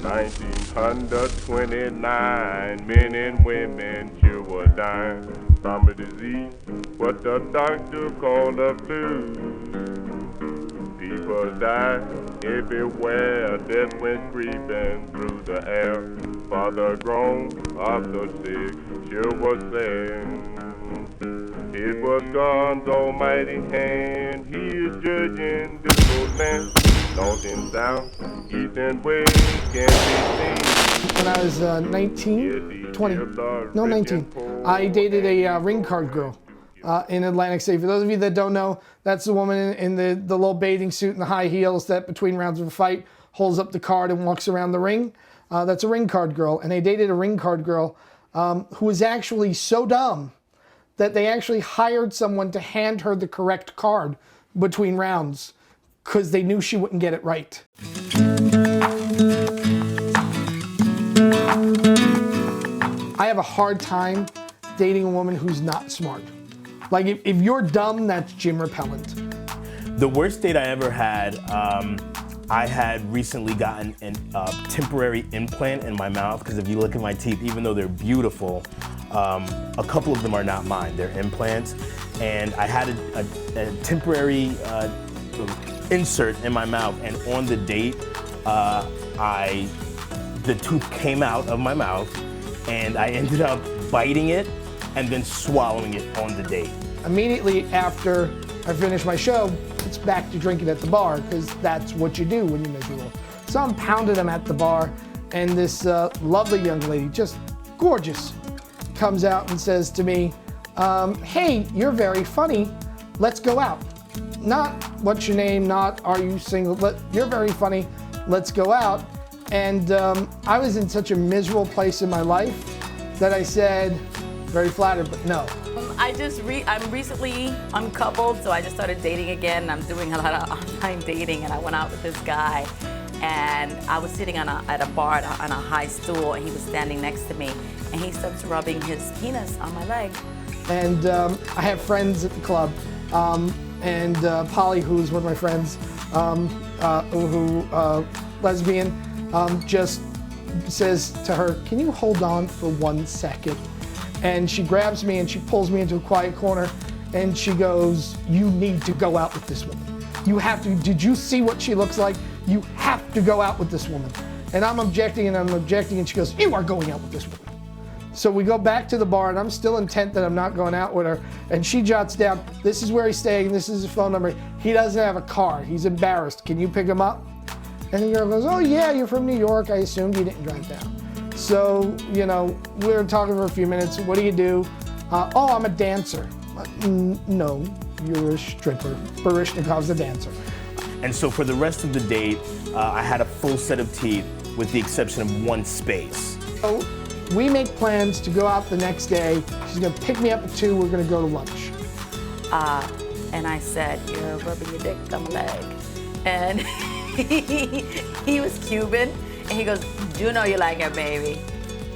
1929, men and women sure were dying from a disease, what the doctor called a flu. People died everywhere, death went creeping through the air. For the groan of the sick sure was sad. It was God's almighty hand, He is judging this old land. North and south, east and west can be seen. When I was 19, I dated a ring card girl in Atlantic City. For those of you that don't know, that's the woman in the little bathing suit and the high heels that between rounds of a fight holds up the card and walks around the ring. That's a ring card girl. And they dated a ring card girl who was actually so dumb that they actually hired someone to hand her the correct card between rounds because they knew she wouldn't get it right. I have a hard time dating a woman who's not smart. Like, if you're dumb, that's gym repellent. The worst date I ever had, I had recently gotten a temporary implant in my mouth, because if you look at my teeth, even though they're beautiful, a couple of them are not mine, they're implants. And I had a temporary insert in my mouth, and on the date, the tooth came out of my mouth, and I ended up biting it and then swallowing it on the date. Immediately after I finish my show, it's back to drinking at the bar, because that's what you do when you're miserable. So I'm pounding them at the bar, and this lovely young lady, just gorgeous, comes out and says to me, hey, you're very funny, let's go out. Not what's your name, not are you single, but you're very funny, let's go out. And I was in such a miserable place in my life that I said, very flattered, but no. I'm recently uncoupled, so I just started dating again. I'm doing a lot of online dating, and I went out with this guy, and I was sitting at a bar on a high stool, and he was standing next to me, and he starts rubbing his penis on my leg. And I have friends at the club, and Polly, who's one of my friends, lesbian, just says to her, can you hold on for 1 second? And she grabs me and she pulls me into a quiet corner, and she goes, you need to go out with this woman. You have to, did you see what she looks like? You have to go out with this woman. And I'm objecting, and she goes, you are going out with this woman. So we go back to the bar, and I'm still intent that I'm not going out with her, and she jots down, this is where he's staying, this is his phone number. He doesn't have a car, he's embarrassed. Can you pick him up? And the girl goes, oh yeah, you're from New York, I assumed you didn't drive down. So, you know, we were talking for a few minutes. What do you do? Oh, I'm a dancer. No, you're a stripper. Barishnikov's a dancer. And so for the rest of the date, I had a full set of teeth with the exception of one space. So we make plans to go out the next day. She's gonna pick me up at 2, we're gonna go to lunch. And I said, you're rubbing your dick on my leg. And he was Cuban, and he goes, you know you like it, baby.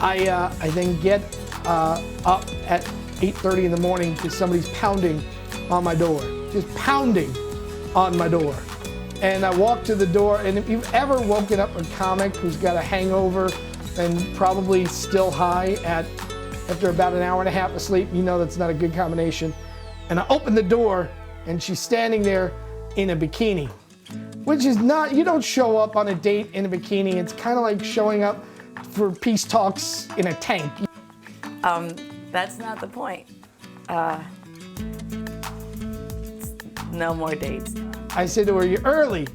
I then get up at 8:30 in the morning because somebody's pounding on my door, just pounding on my door. And I walk to the door, and if you've ever woken up a comic who's got a hangover and probably still high after about an hour and a half of sleep, you know that's not a good combination. And I open the door, and she's standing there in a bikini. Which is not, you don't show up on a date in a bikini. It's kind of like showing up for peace talks in a tank. That's not the point. No more dates. I said to her, you're early.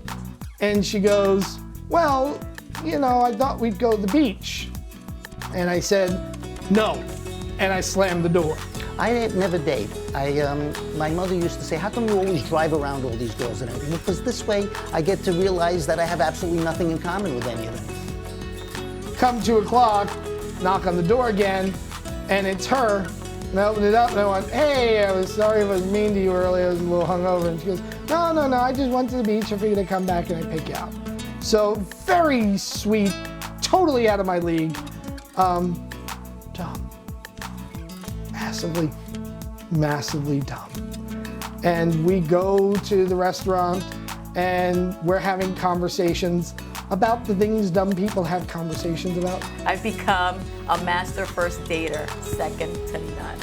And she goes, well, you know, I thought we'd go to the beach. And I said, no. And I slammed the door. I never date. My mother used to say, how come you always drive around all these girls and everything? Because this way I get to realize that I have absolutely nothing in common with any of them. Come 2 o'clock, knock on the door again, and it's her. And I opened it up and I went, hey, I was sorry if I was mean to you earlier, I was a little hungover. And she goes, no, I just went to the beach, I figured I'd come back and I'd pick you up. So very sweet, totally out of my league. Dumb. Massively dumb. And we go to the restaurant and we're having conversations about the things dumb people have conversations about? I've become a master first dater, second to none.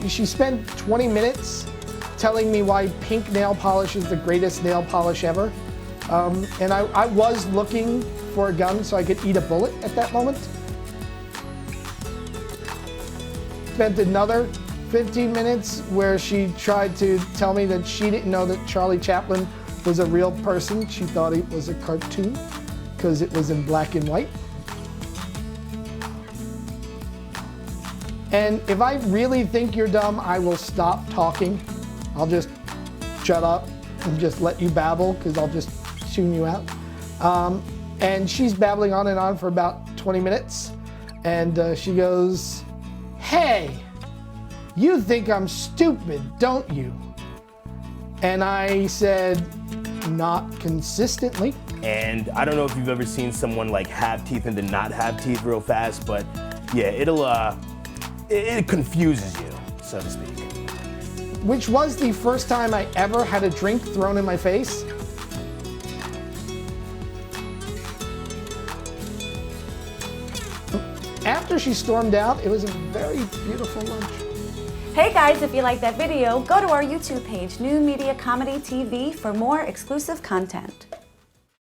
She spent 20 minutes telling me why pink nail polish is the greatest nail polish ever. And I was looking for a gun so I could eat a bullet at that moment. Spent another 15 minutes where she tried to tell me that she didn't know that Charlie Chaplin was a real person. She thought it was a cartoon because it was in black and white. And if I really think you're dumb, I will stop talking. I'll just shut up and just let you babble because I'll just tune you out. And she's babbling on and on for about 20 minutes. And she goes, "Hey, you think I'm stupid, don't you?" And I said, "Not consistently." And I don't know if you've ever seen someone like have teeth and then not have teeth real fast, but yeah, it confuses you, so to speak. Which was the first time I ever had a drink thrown in my face. After she stormed out, it was a very beautiful lunch. Hey guys, if you like that video, go to our YouTube page, New Media Comedy TV, for more exclusive content.